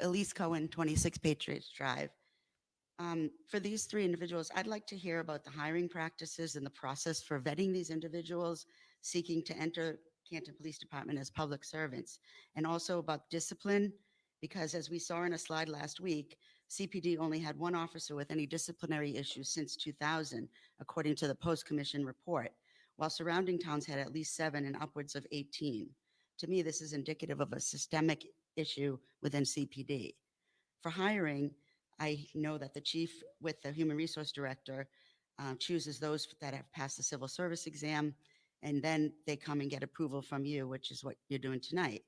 Elise Cohen, 26 Patriots Drive. For these three individuals, I'd like to hear about the hiring practices and the process for vetting these individuals seeking to enter Canton Police Department as public servants, and also about discipline, because as we saw in a slide last week, CPD only had one officer with any disciplinary issues since 2000, according to the post-commission report, while surrounding towns had at least 7 and upwards of 18. To me, this is indicative of a systemic issue within CPD. For hiring, I know that the chief with the human resource director chooses those that have passed the civil service exam, and then they come and get approval from you, which is what you're doing tonight.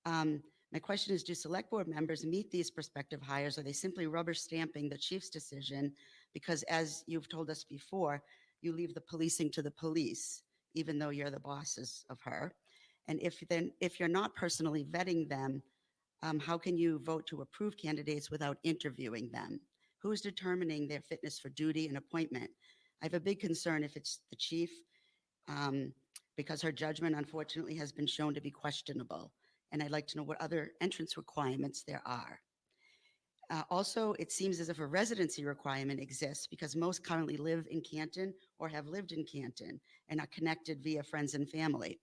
My question is, do select board members meet these prospective hires? Or are they simply rubber stamping the chief's decision? Because as you've told us before, you leave the policing to the police, even though you're the bosses of her. And if you're not personally vetting them, how can you vote to approve candidates without interviewing them? Who's determining their fitness for duty and appointment? I have a big concern if it's the chief, because her judgment, unfortunately, has been shown to be questionable. And I'd like to know what other entrance requirements there are. Also, it seems as if a residency requirement exists because most currently live in Canton or have lived in Canton and are connected via friends and family.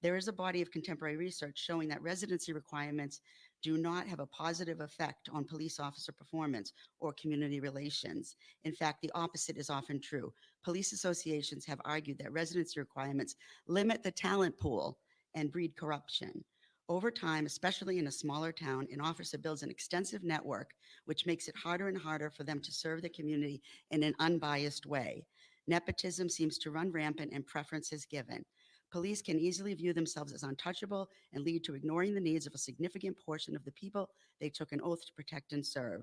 There is a body of contemporary research showing that residency requirements do not have a positive effect on police officer performance or community relations. In fact, the opposite is often true. Police associations have argued that residency requirements limit the talent pool and breed corruption. Over time, especially in a smaller town, an officer builds an extensive network, which makes it harder and harder for them to serve the community in an unbiased way. Nepotism seems to run rampant and preference is given. Police can easily view themselves as untouchable and lead to ignoring the needs of a significant portion of the people they took an oath to protect and serve.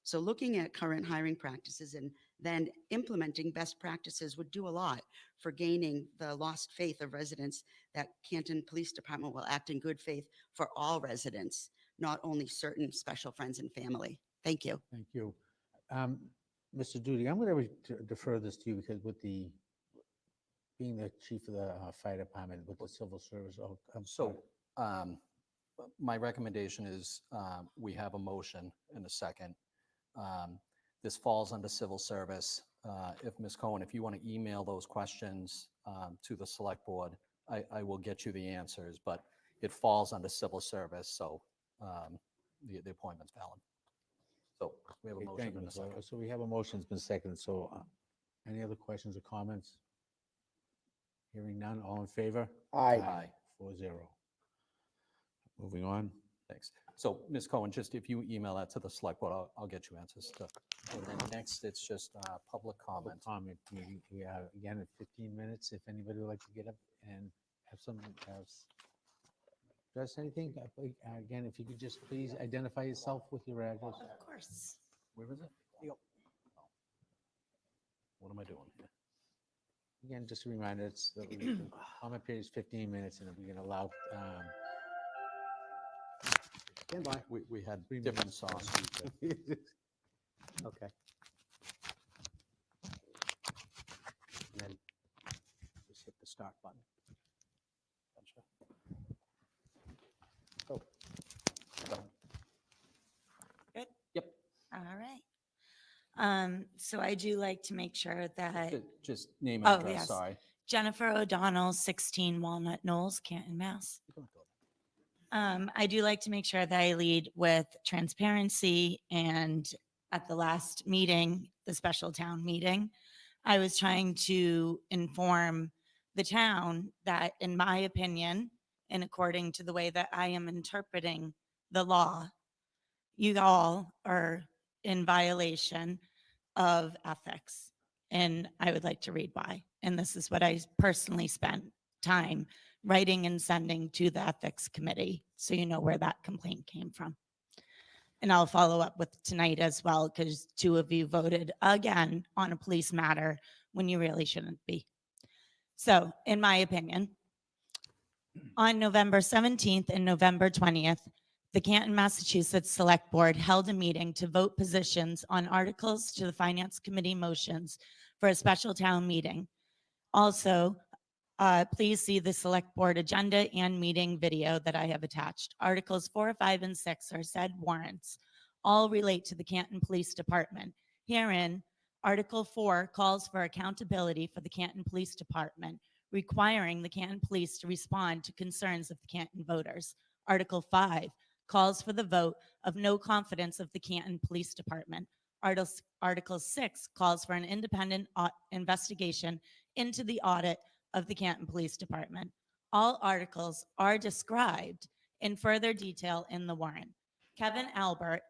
So looking at current hiring practices and then implementing best practices would do a lot for gaining the lost faith of residents that Canton Police Department will act in good faith for all residents, not only certain special friends and family. Thank you. Thank you. Mr. Duty, I'm going to defer this to you because with the being the chief of the fire department with the civil service. So my recommendation is we have a motion and a second. This falls under civil service. If Ms. Cohen, if you want to email those questions to the select board, I will get you the answers, but it falls under civil service, so the appointment's valid. So we have a motion and a second. So we have a motion, it's been seconded. So any other questions or comments? Hearing none, all in favor? Aye. 4-0. Moving on. Thanks. So Ms. Cohen, just if you email that to the select board, I'll get you answers to. And then next, it's just public comment. Comment. We are again at 15 minutes. If anybody would like to get up and have something else. Address anything? Again, if you could just please identify yourself with your address. Of course. Where is it? Oh. What am I doing here? Again, just a reminder, it's the comment period is 15 minutes, and we can allow. Stand by. We had 3 different minutes. songs. Okay. And then just hit the start button. Oh. Good? Yep. All right. So I do like to make sure that Just name and Oh, address, yes. sorry. Jennifer O'Donnell, 16 Walnut Knolls, Canton, Mass. I do like to make sure that I lead with transparency, and at the last meeting, the special town meeting, I was trying to inform the town that, in my opinion, and according to the way that I am interpreting the law, you all are in violation of ethics. And I would like to read why. And this is what I personally spent time writing and sending to the ethics committee, so you know where that complaint came from. And I'll follow up with tonight as well, because 2 of you voted again on a police matter when you really shouldn't be. So in my opinion, on November 17th and November 20th, the Canton, Massachusetts Select Board held a meeting to vote positions on articles to the Finance Committee motions for a special town meeting. Also, please see the select board agenda and meeting video that I have attached. Articles 4, 5, and 6 are said warrants. All relate to the Canton Police Department. Herein, Article 4 calls for accountability for the Canton Police Department, requiring the Canton Police to respond to concerns of the Canton voters. Article 5 calls for the vote of no confidence of the Canton Police Department. Article 6 calls for an independent investigation into the audit of the Canton Police Department. All articles are described in further detail in the warrant. Kevin Albert,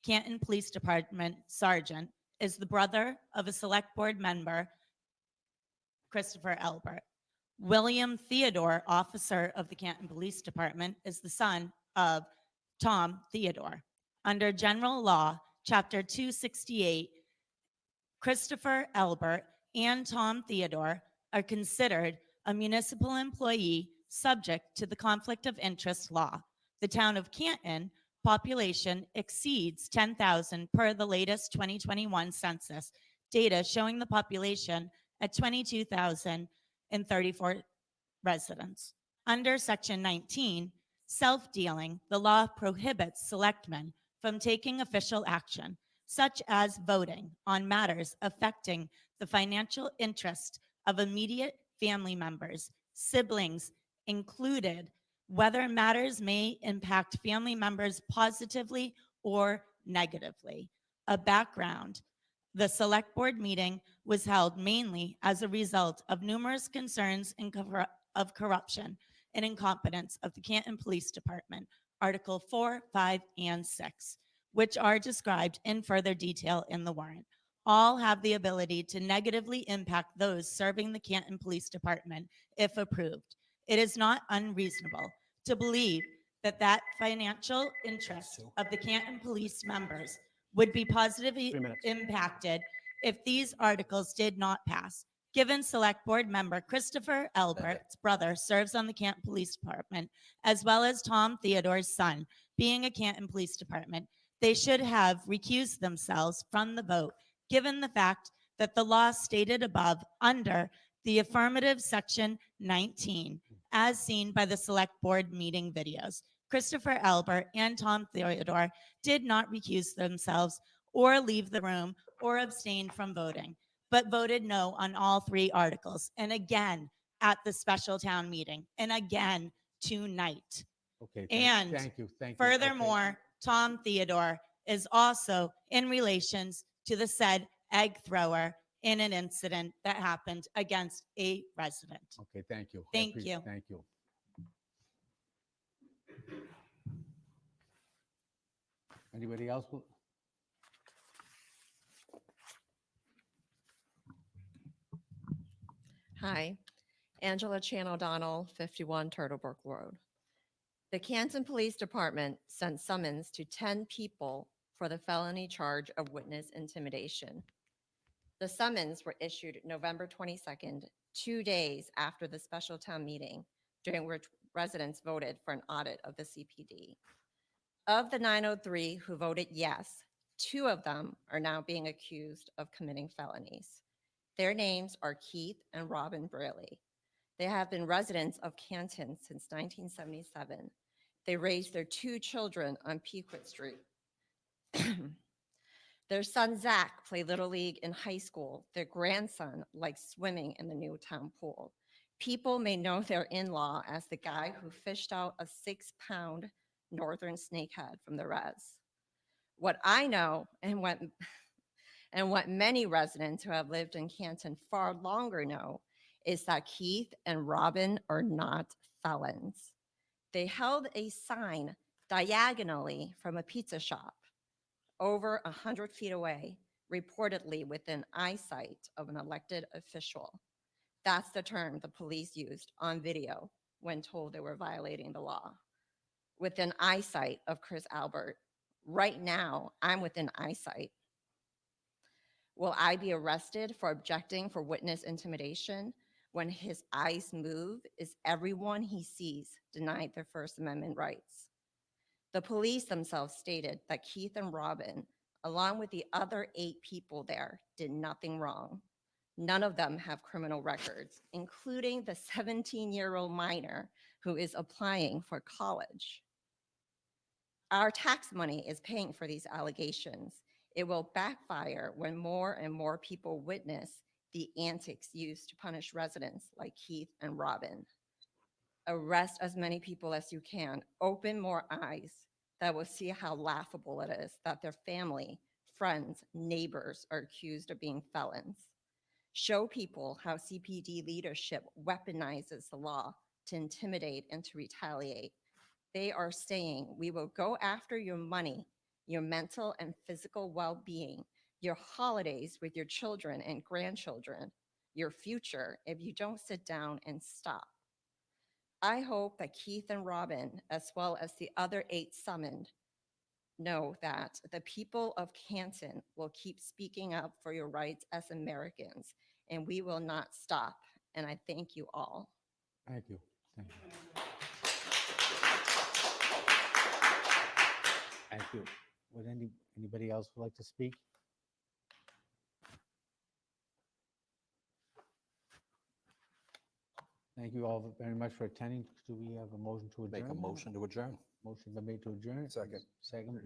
Canton Police Department Sergeant, is the brother of a select board member, Christopher Albert. William Theodore, officer of the Canton Police Department, is the son of Tom Theodore. Under general law, Chapter 268, Christopher Albert and Tom Theodore are considered a municipal employee subject to the conflict of interest law. The town of Canton population exceeds 10,000 per the latest 2021 census data showing the population at 22,034 residents. Under Section 19, self-dealing, the law prohibits selectmen from taking official action, such as voting on matters affecting the financial interest of immediate family members, siblings included, whether matters may impact family members positively or negatively. A background: the select board meeting was held mainly as a result of numerous concerns of corruption and incompetence of the Canton Police Department, Article 4, 5, and 6, which are described in further detail in the warrant. All have the ability to negatively impact those serving the Canton Police Department if approved. It is not unreasonable to believe that financial interest of the Canton Police members would be positively impacted if these articles did not pass. Given select board member Christopher Albert's brother serves on the Canton Police Department, as well as Tom Theodore's son being a Canton Police Department, they should have recused themselves from the vote, given the fact that the law stated above under the affirmative Section 19, as seen by the select board meeting videos. Christopher Albert and Tom Theodore did not recuse themselves or leave the room or abstain from voting, but voted no on all three articles, and again at the special town meeting, and again tonight. Okay, And thank you, thank you. Okay. furthermore, Tom Theodore is also in relations to the said egg thrower in an incident that happened against a resident. Okay, thank you. I Thank appreciate- you. Thank you. Anybody else? Hi, Angela Chan O'Donnell, 51 Turtlebrook Road. The Canton Police Department sent summons to 10 people for the felony charge of witness intimidation. The summons were issued November 22nd, 2 days after the special town meeting, during which residents voted for an audit of the CPD. Of the 903 who voted yes, 2 of them are now being accused of committing felonies. Their names are Keith and Robin Braley. They have been residents of Canton since 1977. They raised their 2 children on Pequot Street. Their son, Zach, played Little League in high school. Their grandson likes swimming in the new town pool. People may know their in-law as the guy who fished out a 6-pound northern snakehead from the res. What I know and what many residents who have lived in Canton far longer know is that Keith and Robin are not felons. They held a sign diagonally from a pizza shop over 100 feet away, reportedly within eyesight of an elected official. That's the term the police used on video when told they were violating the law. Within eyesight of Chris Albert. Right now, I'm within eyesight. Will I be arrested for objecting for witness intimidation when his eyes move? Is everyone he sees denied their First Amendment rights? The police themselves stated that Keith and Robin, along with the other 8 people there, did nothing wrong. None of them have criminal records, including the 17-year-old minor who is applying for college. Our tax money is paying for these allegations. It will backfire when more and more people witness the antics used to punish residents like Keith and Robin. Arrest as many people as you can. Open more eyes that will see how laughable it is that their family, friends, neighbors are accused of being felons. Show people how CPD leadership weaponizes the law to intimidate and to retaliate. They are saying, we will go after your money, your mental and physical well-being, your holidays with your children and grandchildren, your future if you don't sit down and stop. I hope that Keith and Robin, as well as the other 8 summoned, know that the people of Canton will keep speaking up for your rights as Americans, and we will not stop. And I thank you all. Thank you. Thank you. Thank you. Would anybody else like to speak? Thank you all very much for attending. Do we have a motion to adjourn? Make a motion to adjourn. Motion been made to adjourn. Second. Second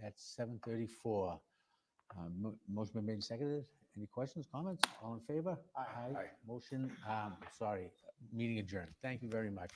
at 7:34. Motion been made and seconded. Any questions, comments? All in favor? Aye. Motion, meeting adjourned. Thank you very much.